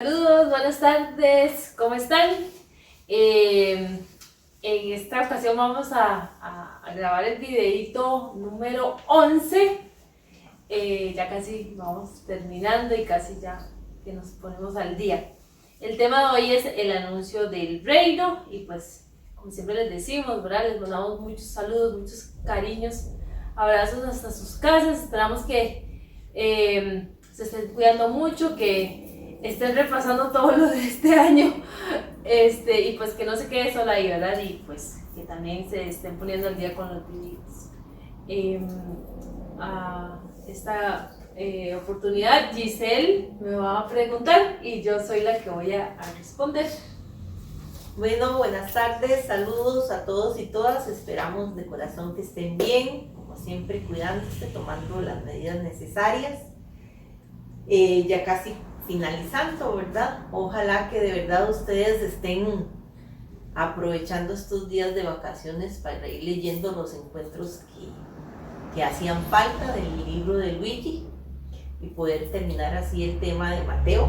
Saludos, buenas tardes, ¿cómo están? En esta ocasión vamos a grabar el videito número 11. Ya casi vamos terminando y casi ya que nos ponemos al día. El tema de hoy es el anuncio del reino y pues como siempre les decimos, ¿verdad? Les mandamos muchos saludos, muchos cariños, abrazos hasta sus casas. Esperamos que se estén cuidando mucho, que estén repasando todo lo de este año, y pues que no se quede sola ahí, ¿verdad? Y pues que también se estén poniendo al día con los videos. A esta oportunidad Giselle me va a preguntar y yo soy la que voy a responder. Bueno, buenas tardes, saludos a todos y todas, esperamos de corazón que estén bien, como siempre cuidándose, tomando las medidas necesarias. Ya casi finalizando, ¿verdad? Ojalá que de verdad ustedes estén aprovechando estos días de vacaciones para ir leyendo los encuentros que hacían falta del libro de Luigi y poder terminar así el tema de Mateo.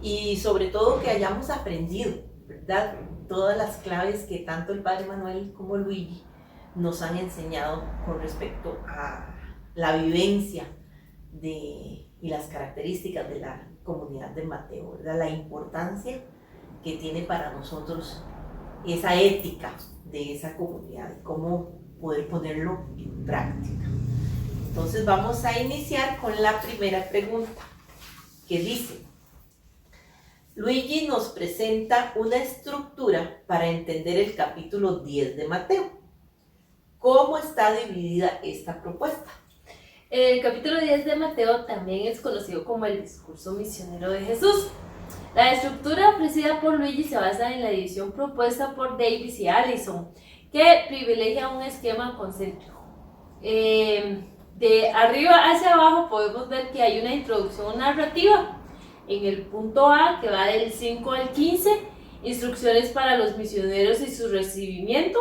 Y sobre todo que hayamos aprendido, ¿verdad? Todas las claves que tanto el Padre Manuel como Luigi nos han enseñado con respecto a la vivencia y las características de la comunidad de Mateo, ¿verdad? La importancia que tiene para nosotros esa ética de esa comunidad y cómo poder ponerlo en práctica. Entonces vamos a iniciar con la primera pregunta que dice: Luigi nos presenta una estructura para entender el capítulo 10 de Mateo. ¿Cómo está dividida esta propuesta? El capítulo 10 de Mateo también es conocido como el discurso misionero de Jesús. La estructura ofrecida por Luigi se basa en la división propuesta por Davis y Allison, que privilegia un esquema concéntrico. De arriba hacia abajo podemos ver que hay una introducción narrativa. En el punto A, que va del 5 al 15, instrucciones para los misioneros y su recibimiento.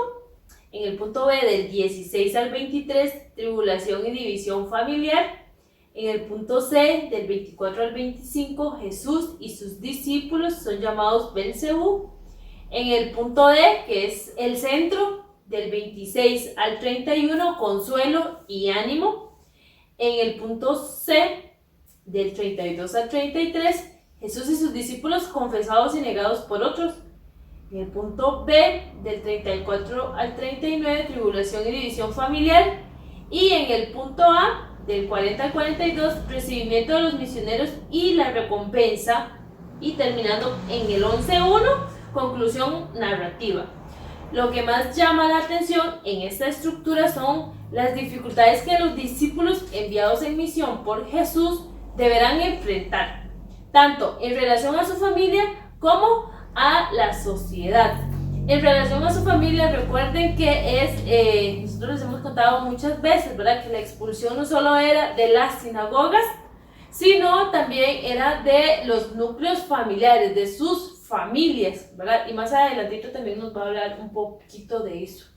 En el punto B, del 16 al 23, tribulación y división familiar. En el punto C, del 24 al 25, Jesús y sus discípulos son llamados Belcebú. En el punto D, que es el centro, del 26 al 31, consuelo y ánimo. En el punto C, del 32 al 33, Jesús y sus discípulos confesados y negados por otros. En el punto B, del 34 al 39, tribulación y división familiar. Y en el punto A, del 40 al 42, recibimiento de los misioneros y la recompensa. Y terminando en el 11.1, conclusión narrativa. Lo que más llama la atención en esta estructura son las dificultades que los discípulos enviados en misión por Jesús deberán enfrentar, tanto en relación a su familia como a la sociedad. En relación a su familia, recuerden que nosotros les hemos contado muchas veces, ¿verdad? Que la expulsión no solo era de las sinagogas, sino también era de los núcleos familiares, de sus familias, ¿verdad? Y más adelantito también nos va a hablar un poquito de eso.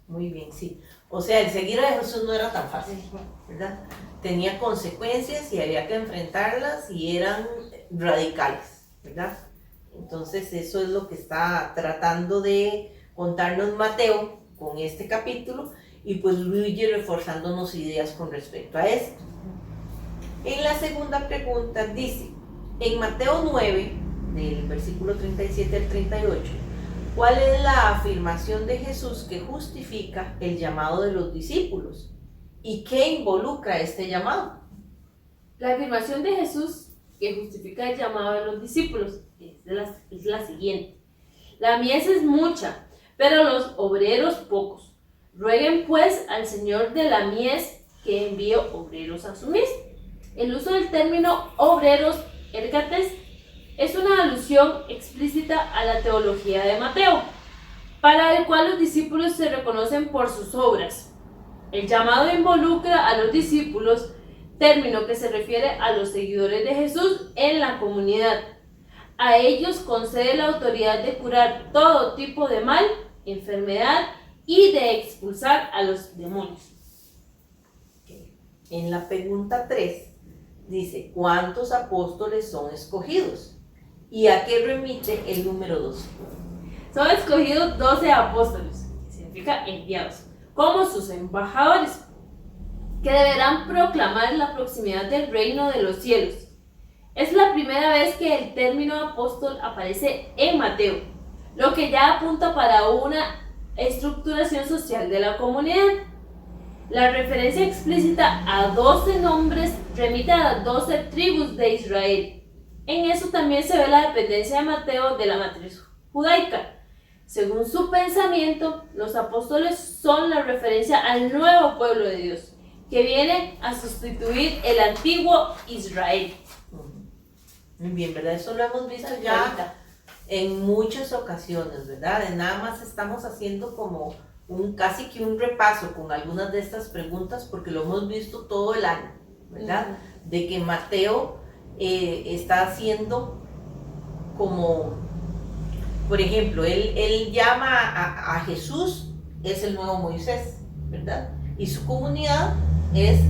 Muy bien, sí. O sea, el seguir a Jesús no era tan fácil, ¿verdad? Tenía consecuencias y había que enfrentarlas y eran radicales, ¿verdad? Entonces eso es lo que está tratando de contarnos Mateo con este capítulo y pues Luigi reforzándonos ideas con respecto a esto. En la segunda pregunta dice, en Mateo 9, del versículo 37 al 38, ¿cuál es la afirmación de Jesús que justifica el llamado de los discípulos? ¿Y qué involucra este llamado? La afirmación de Jesús que justifica el llamado de los discípulos es la siguiente: la mies es mucha, pero los obreros pocos. Rueguen pues al Señor de la mies que envíe obreros a su mies. El uso del término obreros, ergates, es una alusión explícita a la teología de Mateo, para el cual los discípulos se reconocen por sus obras. El llamado involucra a los discípulos, término que se refiere a los seguidores de Jesús en la comunidad. A ellos concede la autoridad de curar todo tipo de mal, enfermedad y de expulsar a los demonios. En la pregunta 3 dice, ¿cuántos apóstoles son escogidos? ¿Y a qué remite el número 12? Son escogidos 12 apóstoles, que significa enviados, como sus embajadores, que deberán proclamar la proximidad del reino de los cielos. Es la primera vez que el término apóstol aparece en Mateo, lo que ya apunta para una estructuración social de la comunidad. La referencia explícita a 12 nombres remite a las 12 tribus de Israel. En eso también se ve la dependencia de Mateo de la matriz judaica. Según su pensamiento, los apóstoles son la referencia al nuevo pueblo de Dios, que viene a sustituir el antiguo Israel. Muy bien, ¿verdad? Eso lo hemos visto ya en muchas ocasiones, ¿verdad? Nada más estamos haciendo como casi que un repaso con algunas de estas preguntas porque lo hemos visto todo el año, ¿verdad? De que Mateo está haciendo como, por ejemplo, él llama a Jesús, es el nuevo Moisés, ¿verdad? Y su comunidad es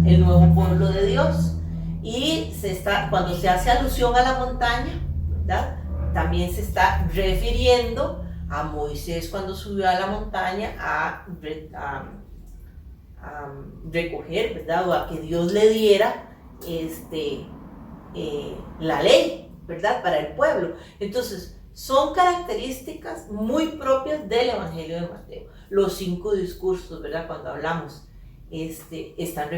el nuevo pueblo de Dios. Y cuando se hace alusión a la montaña, ¿verdad? También se está refiriendo a Moisés cuando subió a la montaña a recoger, ¿verdad? O a que Dios le diera la ley, ¿verdad? Para el pueblo. Entonces, son características muy propias del Evangelio de Mateo. Los 5 discursos, ¿verdad? Cuando hablamos, están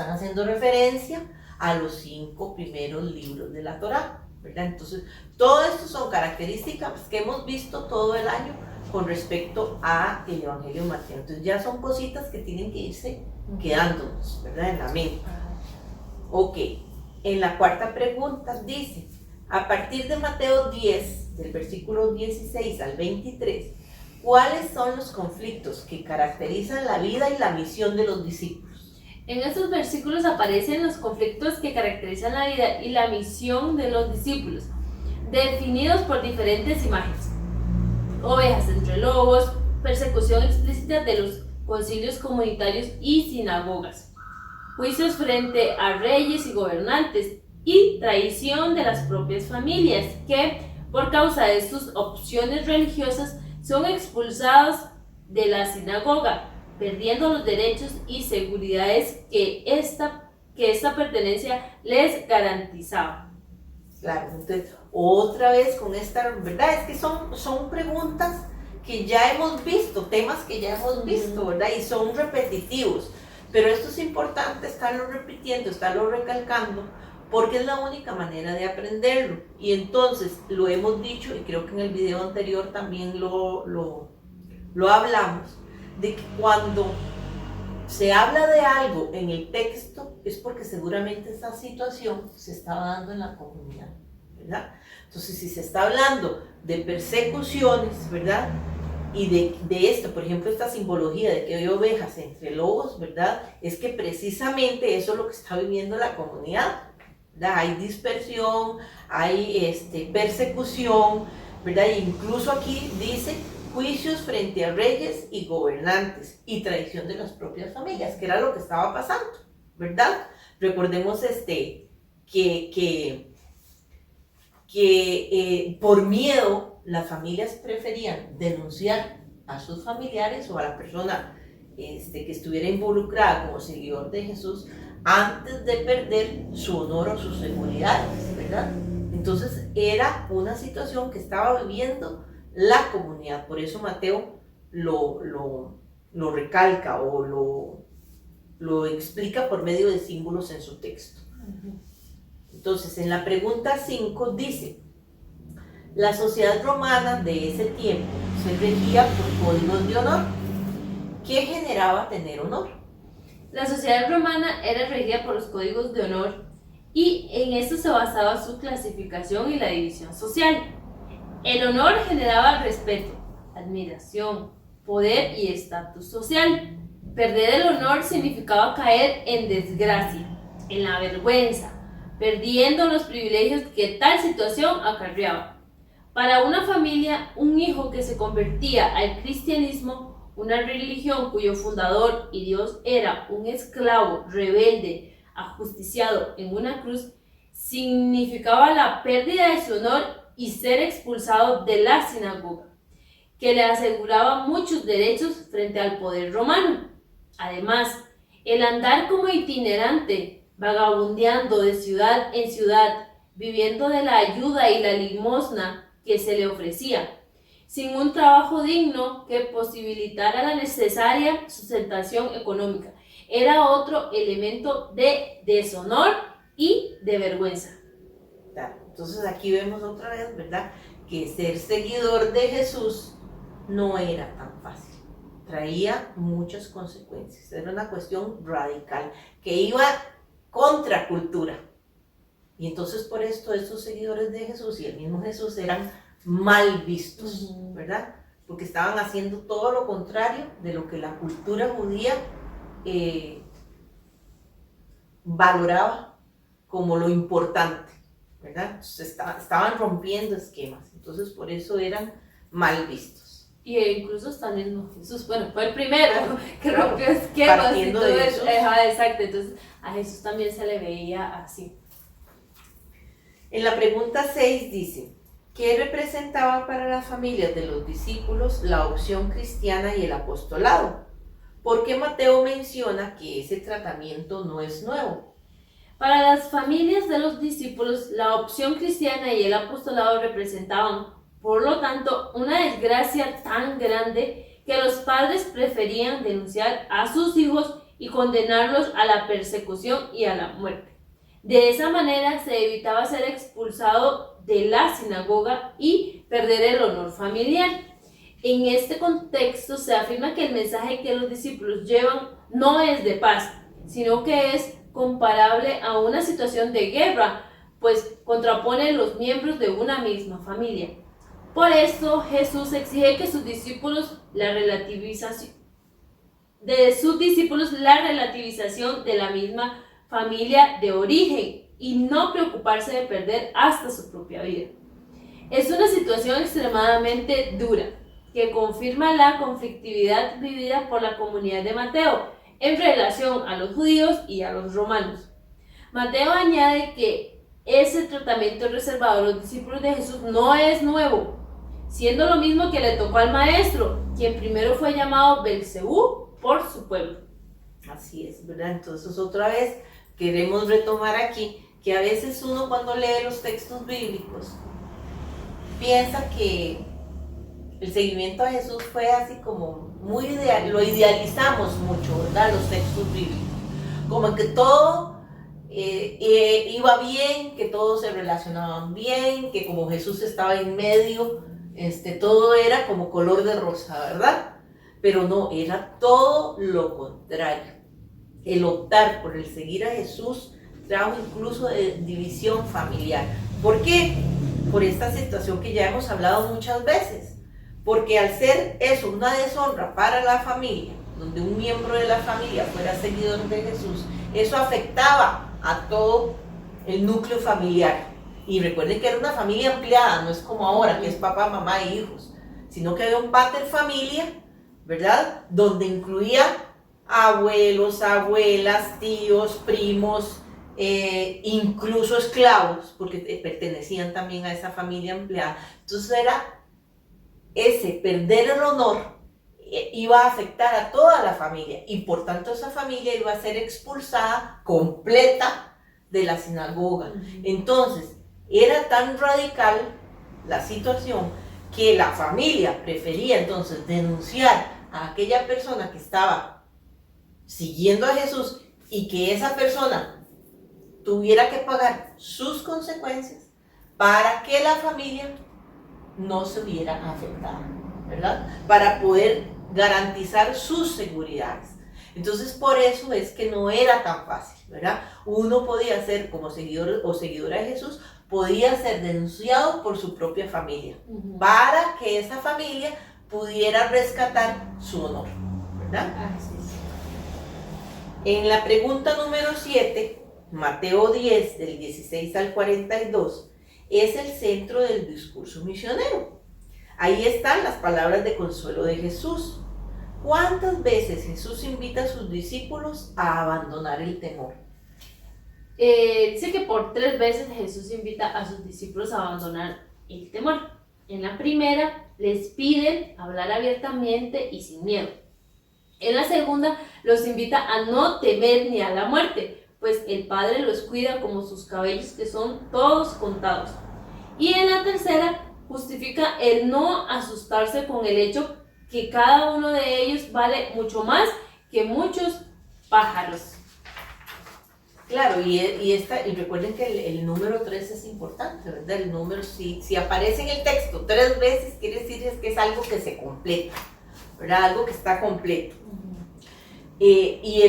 haciendo referencia a los 5 primeros libros de la Torá, ¿verdad? Entonces, todo esto son características que hemos visto todo el año con respecto al Evangelio de Mateo. Entonces, ya son cositas que tienen que irse quedándonos, ¿verdad? En la mente. Ok, en la cuarta pregunta dice, a partir de Mateo 10, del versículo 16 al 23, ¿cuáles son los conflictos que caracterizan la vida y la misión de los discípulos? En estos versículos aparecen los conflictos que caracterizan la vida y la misión de los discípulos, definidos por diferentes imágenes. Ovejas entre lobos, persecución explícita de los concilios comunitarios y sinagogas, juicios frente a reyes y gobernantes y traición de las propias familias que, por causa de sus opciones religiosas, son expulsados de la sinagoga, perdiendo los derechos y seguridades que esta pertenencia les garantizaba. Claro, entonces, otra vez con esta, ¿verdad? Es que son preguntas que ya hemos visto, temas que ya hemos visto, ¿verdad? Y son repetitivos, pero esto es importante estarlo repitiendo, estarlo recalcando, porque es la única manera de aprenderlo. Y entonces, lo hemos dicho, y creo que en el video anterior también lo hablamos, de que cuando se habla de algo en el texto es porque seguramente esa situación se estaba dando en la comunidad, ¿verdad? Entonces, si se está hablando de persecuciones, ¿verdad? Y de esto, por ejemplo, esta simbología de que hay ovejas entre lobos, ¿verdad? Es que precisamente eso es lo que está viviendo la comunidad, ¿verdad? Hay dispersión, hay persecución, ¿verdad? E incluso aquí dice juicios frente a reyes y gobernantes y traición de las propias familias, que era lo que estaba pasando, ¿verdad? Recordemos que por miedo las familias preferían denunciar a sus familiares o a la persona que estuviera involucrada como seguidor de Jesús antes de perder su honor o su seguridad, ¿verdad? Entonces era una situación que estaba viviendo la comunidad, por eso Mateo lo recalca o lo explica por medio de símbolos en su texto. Entonces, en la pregunta 5 dice, la sociedad romana de ese tiempo se regía por códigos de honor. ¿Qué generaba tener honor? La sociedad romana era regida por los códigos de honor y en esto se basaba su clasificación y la división social. El honor generaba respeto, admiración, poder y estatus social. Perder el honor significaba caer en desgracia, en la vergüenza, perdiendo los privilegios que tal situación acarreaba. Para una familia, un hijo que se convertía al cristianismo, una religión cuyo fundador y Dios era un esclavo rebelde ajusticiado en una cruz significaba la pérdida de su honor y ser expulsado de la sinagoga, que le aseguraba muchos derechos frente al poder romano. Además, el andar como itinerante, vagabundeando de ciudad en ciudad, viviendo de la ayuda y la limosna que se le ofrecía, sin un trabajo digno que posibilitara la necesaria sustentación económica, era otro elemento de deshonor y de vergüenza. Entonces aquí vemos otra vez, ¿verdad?, que ser seguidor de Jesús no era tan fácil. Traía muchas consecuencias. Era una cuestión radical que iba contra cultura. Y entonces por esto estos seguidores de Jesús y el mismo Jesús eran mal vistos, ¿verdad? Porque estaban haciendo todo lo contrario de lo que la cultura judía valoraba como lo importante, ¿verdad? Entonces estaban rompiendo esquemas. Entonces por eso eran mal vistos. Y incluso también Jesús, bueno, fue el primero que rompió esquemas. Partiendo de eso. Exacto, entonces a Jesús también se le veía así. En la pregunta 6 dice, ¿qué representaba para las familias de los discípulos la opción cristiana y el apostolado? ¿Por qué Mateo menciona que ese tratamiento no es nuevo? Para las familias de los discípulos, la opción cristiana y el apostolado representaban, por lo tanto, una desgracia tan grande que los padres preferían denunciar a sus hijos y condenarlos a la persecución y a la muerte. De esa manera se evitaba ser expulsado de la sinagoga y perder el honor familiar. En este contexto se afirma que el mensaje que los discípulos llevan no es de paz, sino que es comparable a una situación de guerra, pues contrapone los miembros de una misma familia. Por esto Jesús exige que sus discípulos la relativización de la misma familia de origen y no preocuparse de perder hasta su propia vida. Es una situación extremadamente dura que confirma la conflictividad vivida por la comunidad de Mateo en relación a los judíos y a los romanos. Mateo añade que ese tratamiento reservado a los discípulos de Jesús no es nuevo, siendo lo mismo que le tocó al maestro, quien primero fue llamado Belcebú por su pueblo. Así es, ¿verdad? Entonces otra vez queremos retomar aquí que a veces uno cuando lee los textos bíblicos piensa que el seguimiento a Jesús fue así como muy ideal, lo idealizamos mucho, ¿verdad? Los textos bíblicos, como que todo iba bien, que todos se relacionaban bien, que como Jesús estaba en medio, todo era como color de rosa, ¿verdad? Pero no, era todo lo contrario. El optar por el seguir a Jesús trajo incluso división familiar. ¿Por qué? Por esta situación que ya hemos hablado muchas veces. Porque al ser eso una deshonra para la familia, donde un miembro de la familia fuera seguidor de Jesús, eso afectaba a todo el núcleo familiar. Y recuerden que era una familia ampliada, no es como ahora, que es papá, mamá e hijos, sino que había un pater familia, ¿verdad? Donde incluía abuelos, abuelas, tíos, primos, incluso esclavos, porque pertenecían también a esa familia ampliada. Entonces era ese perder el honor iba a afectar a toda la familia y por tanto esa familia iba a ser expulsada completa de la sinagoga. Entonces era tan radical la situación que la familia prefería entonces denunciar a aquella persona que estaba siguiendo a Jesús y que esa persona tuviera que pagar sus consecuencias para que la familia no se viera afectada, ¿verdad? Para poder garantizar sus seguridades. Entonces por eso es que no era tan fácil, ¿verdad? Uno podía ser como seguidor o seguidora de Jesús, podía ser denunciado por su propia familia, para que esa familia pudiera rescatar su honor, ¿verdad? Así es. En la pregunta número 7, Mateo 10, del 16 al 42, es el centro del discurso misionero. Ahí están las palabras de consuelo de Jesús. ¿Cuántas veces Jesús invita a sus discípulos a abandonar el temor? Dice que por 3 veces Jesús invita a sus discípulos a abandonar el temor. En la primera, les piden hablar abiertamente y sin miedo. En la segunda, los invita a no temer ni a la muerte, pues el Padre los cuida como sus cabellos, que son todos contados. Y en la tercera, justifica el no asustarse con el hecho que cada uno de ellos vale mucho más que muchos pájaros. Claro, y recuerden que el número 3 es importante, ¿verdad? El número, si aparece en el texto 3 veces, quiere decir que es algo que se completa, ¿verdad? Algo que está completo. Y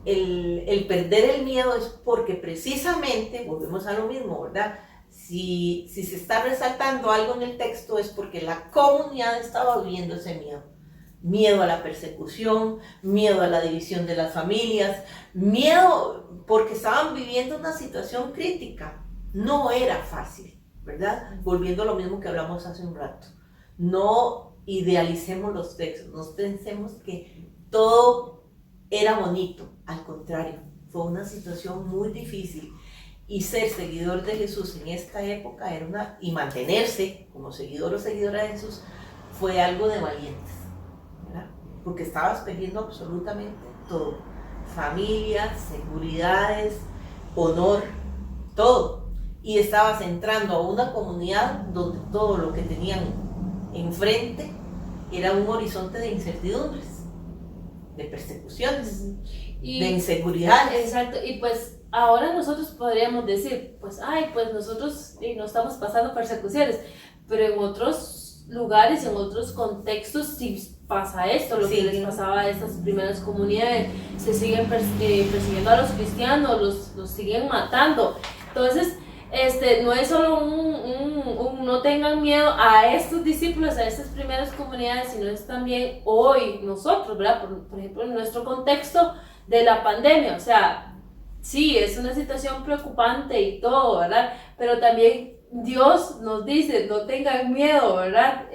el perder el miedo es porque precisamente, volvemos a lo mismo, ¿verdad? Si se está resaltando algo en el texto es porque la comunidad estaba viviendo ese miedo. Miedo a la persecución, miedo a la división de las familias, miedo porque estaban viviendo una situación crítica. No era fácil, ¿verdad? Volviendo a lo mismo que hablamos hace un rato. No idealicemos los textos, no pensemos que todo era bonito. Al contrario, fue una situación muy difícil. Y ser seguidor de Jesús en esta época y mantenerse como seguidor o seguidora de Jesús fue algo de valientes. Porque estabas perdiendo absolutamente todo, familias, seguridades, honor, todo, y estabas entrando a una comunidad donde todo lo que tenían enfrente era un horizonte de incertidumbres, de persecuciones, de inseguridades. Exacto, y pues ahora nosotros podríamos decir, pues nosotros no estamos pasando persecuciones, pero en otros lugares, en otros contextos sí pasa esto, lo que les pasaba a estas primeras comunidades, se siguen persiguiendo a los cristianos, los siguen matando. Entonces, no es solo un no tengan miedo a estos discípulos, a estas primeras comunidades, sino es también hoy nosotros, ¿verdad? Por ejemplo, en nuestro contexto de la pandemia, o sea, sí, es una situación preocupante y todo, ¿verdad? Pero también Dios nos dice, no tengan miedo, ¿verdad?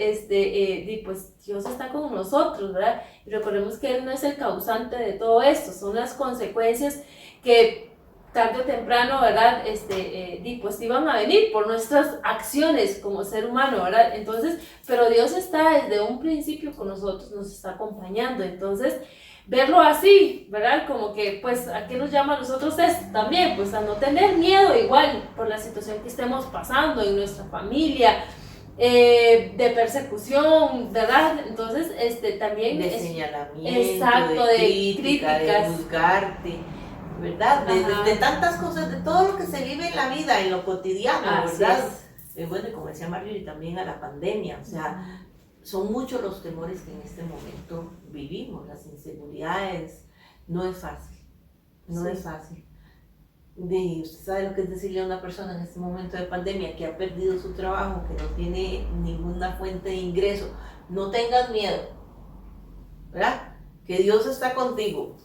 Pues Dios está con nosotros, ¿verdad? Y recordemos que Él no es el causante de todo esto, son las consecuencias que tarde o temprano, ¿verdad? Pues iban a venir por nuestras acciones como ser humano, ¿verdad? Entonces, pero Dios está desde un principio con nosotros, nos está acompañando, entonces verlo así, ¿verdad? Como que, pues, ¿a qué nos llama a nosotros esto también? Pues a no tener miedo igual por la situación que estemos pasando en nuestra familia, de persecución, ¿verdad? Entonces, también de señalamiento, exacto, de críticas, de juzgarte, ¿verdad? De tantas cosas, de todo lo que se vive en la vida, en lo cotidiano, ¿verdad? Bueno, y como decía Marjorie, también a la pandemia, o sea, son muchos los temores que en este momento vivimos, las inseguridades, no es fácil, no es fácil. Usted sabe lo que es decirle a una persona en este momento de pandemia que ha perdido su trabajo, que no tiene ninguna fuente de ingreso, no tengas miedo, ¿verdad? Que Dios está contigo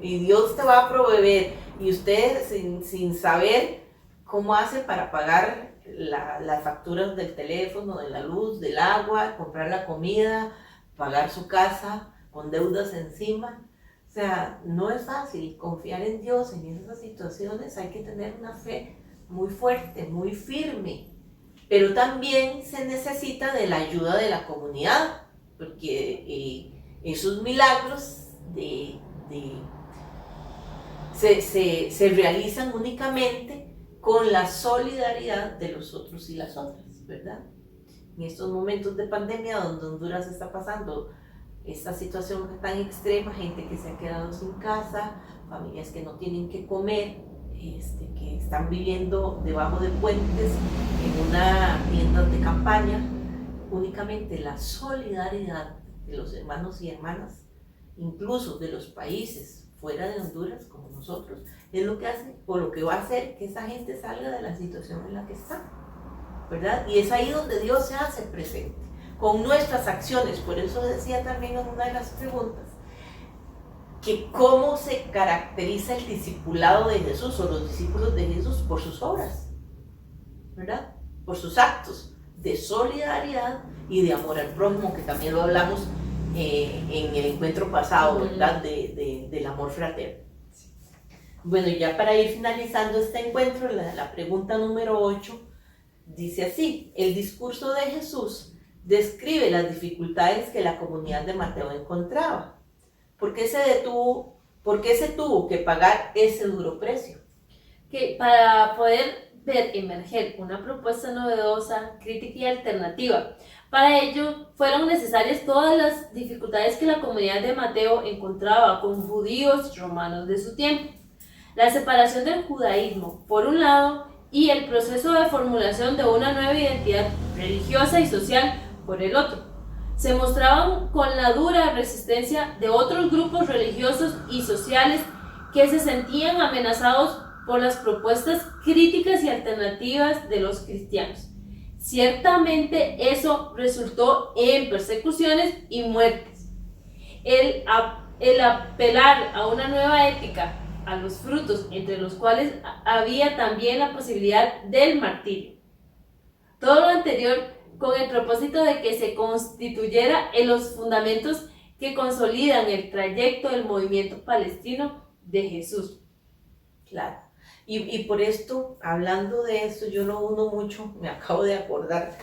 y Dios te va a proveer, y usted sin saber cómo hace para pagar las facturas del teléfono, de la luz, del agua, comprar la comida, pagar su casa con deudas encima. O sea, no es fácil confiar en Dios en esas situaciones, hay que tener una fe muy fuerte, muy firme, pero también se necesita de la ayuda de la comunidad, porque esos milagros se realizan únicamente con la solidaridad de los otros y las otras, ¿verdad? En estos momentos de pandemia donde Honduras está pasando esta situación tan extrema, gente que se ha quedado sin casa, familias que no tienen que comer, que están viviendo debajo de puentes, en una tienda de campaña, únicamente la solidaridad de los hermanos y hermanas, incluso de los países fuera de Honduras como nosotros, es lo que hace o lo que va a hacer que esa gente salga de la situación en la que está, ¿verdad? Y es ahí donde Dios se hace presente, con nuestras acciones. Por eso decía también en una de las preguntas, que cómo se caracteriza el discipulado de Jesús o los discípulos de Jesús por sus obras, ¿verdad? Por sus actos de solidaridad y de amor al prójimo, que también lo hablamos en el encuentro pasado, ¿verdad? Del amor fraterno. Bueno, ya para ir finalizando este encuentro, la pregunta número 8 dice así: el discurso de Jesús describe las dificultades que la comunidad de Mateo encontraba. ¿Por qué se tuvo que pagar ese duro precio? Que para poder ver emerger una propuesta novedosa, crítica y alternativa, para ello fueron necesarias todas las dificultades que la comunidad de Mateo encontraba con judíos y romanos de su tiempo. La separación del judaísmo, por un lado, y el proceso de formulación de una nueva identidad religiosa y social, por el otro. Se mostraban con la dura resistencia de otros grupos religiosos y sociales que se sentían amenazados por las propuestas críticas y alternativas de los cristianos. Ciertamente eso resultó en persecuciones y muertes. El apelar a una nueva ética, a los frutos, entre los cuales había también la posibilidad del martirio. Todo lo anterior con el propósito de que se constituyera en los fundamentos que consolidan el trayecto del movimiento palestino de Jesús. Claro. Y por esto, hablando de eso, yo lo uno mucho, me acabo de acordar,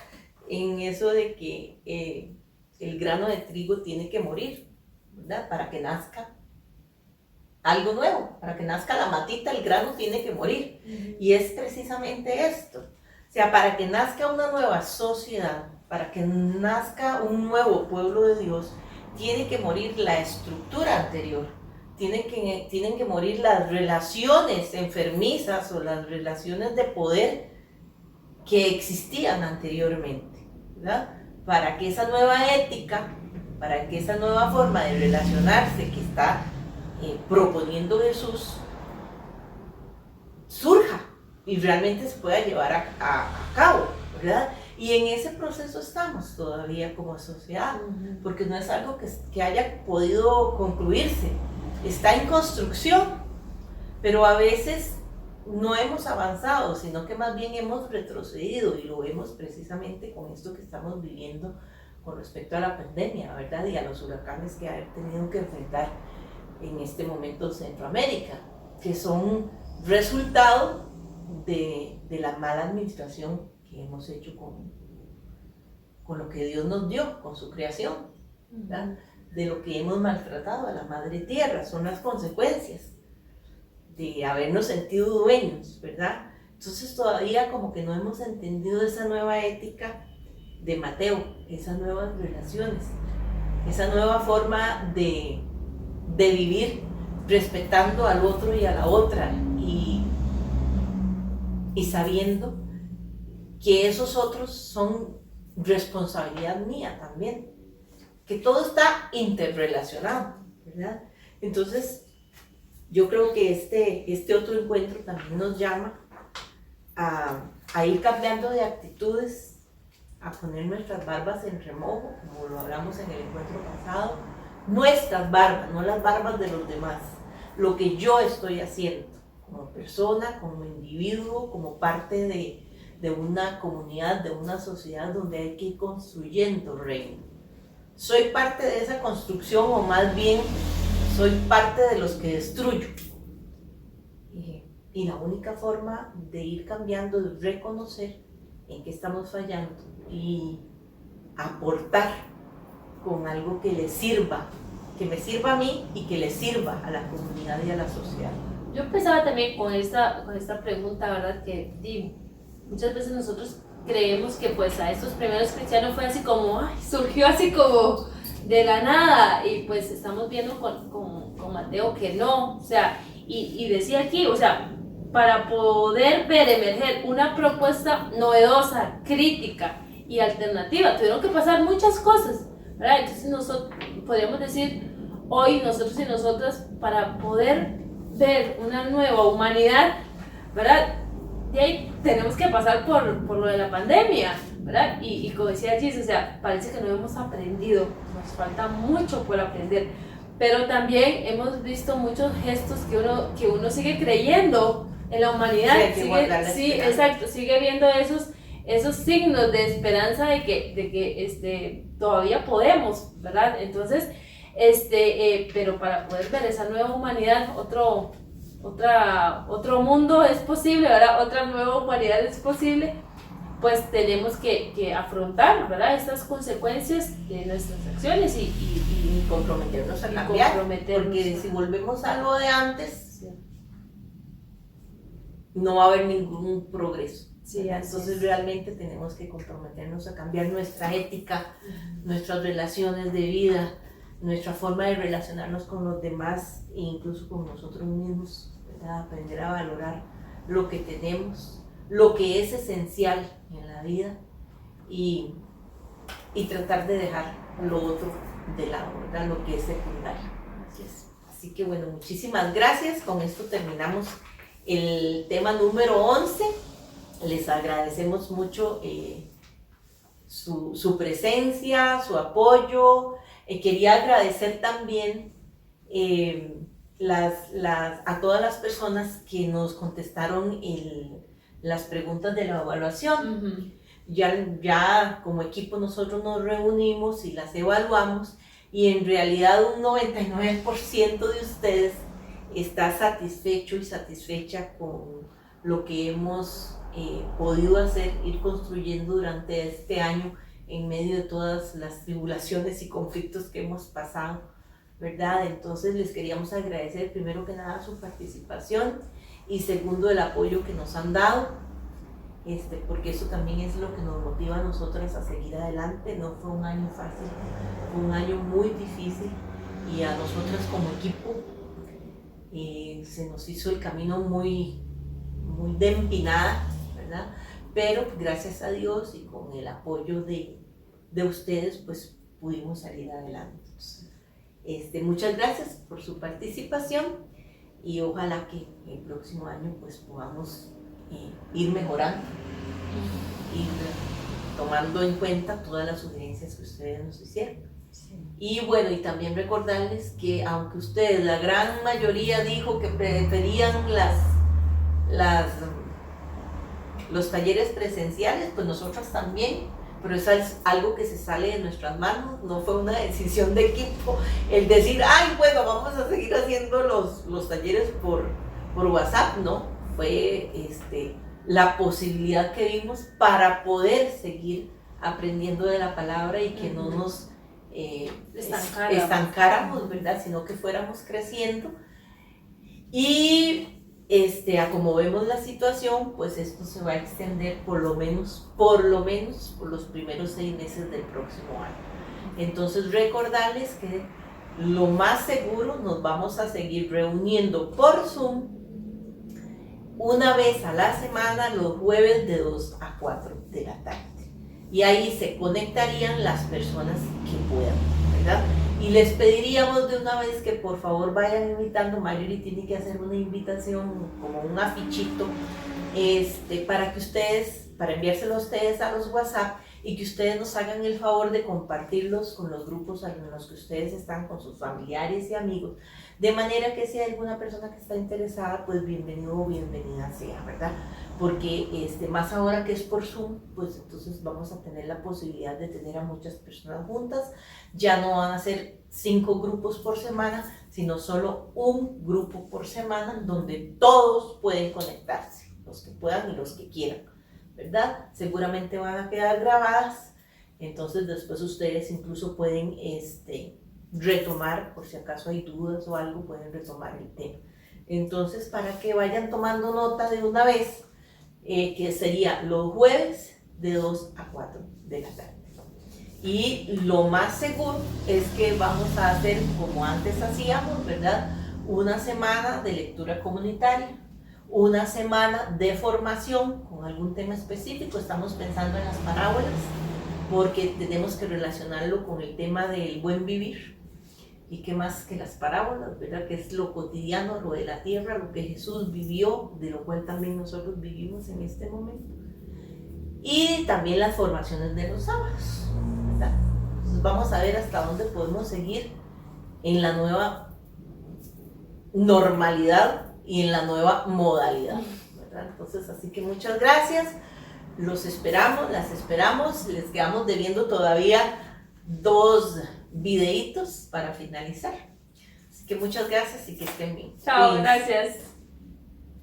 en eso de que el grano de trigo tiene que morir, ¿verdad? Para que nazca algo nuevo, para que nazca la matita, el grano tiene que morir. Y es precisamente esto. O sea, para que nazca una nueva sociedad, para que nazca un nuevo pueblo de Dios, tiene que morir la estructura anterior. Tienen que morir las relaciones enfermizas o las relaciones de poder que existían anteriormente, ¿verdad? Para que esa nueva ética, para que esa nueva forma de relacionarse que está proponiendo Jesús surja y realmente se pueda llevar a cabo, ¿verdad? Y en ese proceso estamos todavía como sociedad, porque no es algo que haya podido concluirse. Está en construcción, pero a veces no hemos avanzado, sino que más bien hemos retrocedido, y lo vemos precisamente con esto que estamos viviendo con respecto a la pandemia, ¿verdad? Y a los huracanes que ha tenido que enfrentar en este momento Centroamérica, que son resultado de la mala administración que hemos hecho con lo que Dios nos dio, con su creación, ¿verdad? De lo que hemos maltratado a la madre tierra, son las consecuencias de habernos sentido dueños, ¿verdad? Entonces todavía como que no hemos entendido esa nueva ética de Mateo, esas nuevas relaciones, esa nueva forma de vivir respetando al otro y a la otra, y sabiendo que esos otros son responsabilidad mía también, que todo está interrelacionado, ¿verdad? Entonces, yo creo que este otro encuentro también nos llama a ir cambiando de actitudes, a poner nuestras barbas en remojo, como lo hablamos en el encuentro pasado, nuestras barbas, no las barbas de los demás, lo que yo estoy haciendo como persona, como individuo, como parte de una comunidad, de una sociedad donde hay que ir construyendo reino. ¿Soy parte de esa construcción o más bien soy parte de los que destruyo? Y la única forma de ir cambiando es reconocer en qué estamos fallando y aportar con algo que le sirva, que me sirva a mí y que le sirva a la comunidad y a la sociedad. Yo pensaba también con esta pregunta, ¿verdad? Que muchas veces nosotros creemos que pues a estos primeros cristianos fue así como, surgió así como de la nada, y pues estamos viendo con Mateo que no, o sea, y decía aquí, o sea, para poder ver emerger una propuesta novedosa, crítica y alternativa, tuvieron que pasar muchas cosas, ¿verdad? Entonces nosotros, podríamos decir, hoy nosotros y nosotras, para poder ver una nueva humanidad, ¿verdad? De ahí tenemos que pasar por lo de la pandemia, ¿verdad? Y como decía Gis, o sea, parece que no hemos aprendido, nos falta mucho por aprender, pero también hemos visto muchos gestos que uno sigue creyendo en la humanidad, sí, exacto, sigue viendo esos signos de esperanza de que todavía podemos, ¿verdad? Entonces, pero para poder ver esa nueva humanidad, otro otro mundo es posible, ¿verdad? Otra nueva humanidad es posible, pues tenemos que afrontar, ¿verdad? Estas consecuencias de nuestras acciones y comprometernos a cambiar, porque si volvemos a lo de antes, sí, no va a haber ningún progreso. Sí, entonces realmente tenemos que comprometernos a cambiar nuestra ética, nuestras relaciones de vida, nuestra forma de relacionarnos con los demás e incluso con nosotros mismos, ¿verdad? Aprender a valorar lo que tenemos, lo que es esencial en la vida y tratar de dejar lo otro de lado, ¿verdad? Lo que es secundario. Así que bueno, muchísimas gracias. Con esto terminamos el tema número 11. Les agradecemos mucho su presencia, su apoyo. Quería agradecer también a todas las personas que nos contestaron las preguntas de la evaluación. Uh-huh. Ya como equipo nosotros nos reunimos y las evaluamos y en realidad un 99% de ustedes está satisfecho y satisfecha con lo que hemos podido hacer, ir construyendo durante este año en medio de todas las tribulaciones y conflictos que hemos pasado, ¿verdad? Entonces les queríamos agradecer primero que nada su participación y segundo el apoyo que nos han dado, porque eso también es lo que nos motiva a nosotras a seguir adelante. No fue un año fácil, fue un año muy difícil y a nosotras como equipo se nos hizo el camino muy de empinada, ¿verdad? Pero gracias a Dios y con el apoyo de ustedes, pues pudimos salir adelante. Muchas gracias por su participación y ojalá que el próximo año pues podamos ir mejorando, ir tomando en cuenta todas las sugerencias que ustedes nos hicieron. Sí. Y bueno, y también recordarles que aunque ustedes, la gran mayoría dijo que preferían los talleres presenciales, pues nosotros también, pero eso es algo que se sale de nuestras manos, no fue una decisión de equipo el decir, ay, bueno, vamos a seguir haciendo los talleres por WhatsApp, no, fue la posibilidad que vimos para poder seguir aprendiendo de la palabra y que no nos estancáramos, ¿verdad? Sino que fuéramos creciendo y a como vemos la situación, pues esto se va a extender por lo menos por los primeros 6 meses del próximo año. Entonces recordarles que lo más seguro nos vamos a seguir reuniendo por Zoom una vez a la semana, los jueves de 2 a 4 de la tarde. Y ahí se conectarían las personas que puedan, ¿verdad? Y les pediríamos de una vez que por favor vayan invitando. Marjorie tiene que hacer una invitación, como un afichito, para enviárselo a ustedes a los WhatsApp y que ustedes nos hagan el favor de compartirlos con los grupos en los que ustedes están, con sus familiares y amigos, de manera que si hay alguna persona que está interesada, pues bienvenido o bienvenida sea, ¿verdad? Porque más ahora que es por Zoom, pues entonces vamos a tener la posibilidad de tener a muchas personas juntas. Ya no van a ser 5 grupos por semana, sino solo un grupo por semana donde todos pueden conectarse, los que puedan y los que quieran, ¿verdad? Seguramente van a quedar grabadas, entonces después ustedes incluso pueden retomar, por si acaso hay dudas o algo, pueden retomar el tema. Entonces, para que vayan tomando nota de una vez, que sería los jueves de 2 a 4 de la tarde. Y lo más seguro es que vamos a hacer como antes hacíamos, ¿verdad? Una semana de lectura comunitaria, una semana de formación con algún tema específico. Estamos pensando en las parábolas porque tenemos que relacionarlo con el tema del buen vivir. Y qué más que las parábolas, ¿verdad? Que es lo cotidiano, lo de la tierra, lo que Jesús vivió, de lo cual también nosotros vivimos en este momento. Y también las formaciones de los sábados, ¿verdad? Entonces vamos a ver hasta dónde podemos seguir en la nueva normalidad y en la nueva modalidad, ¿verdad? Entonces, así que muchas gracias, los esperamos, las esperamos, les quedamos debiendo todavía 2 videitos para finalizar. Así que muchas gracias y que estén bien. Chao, gracias.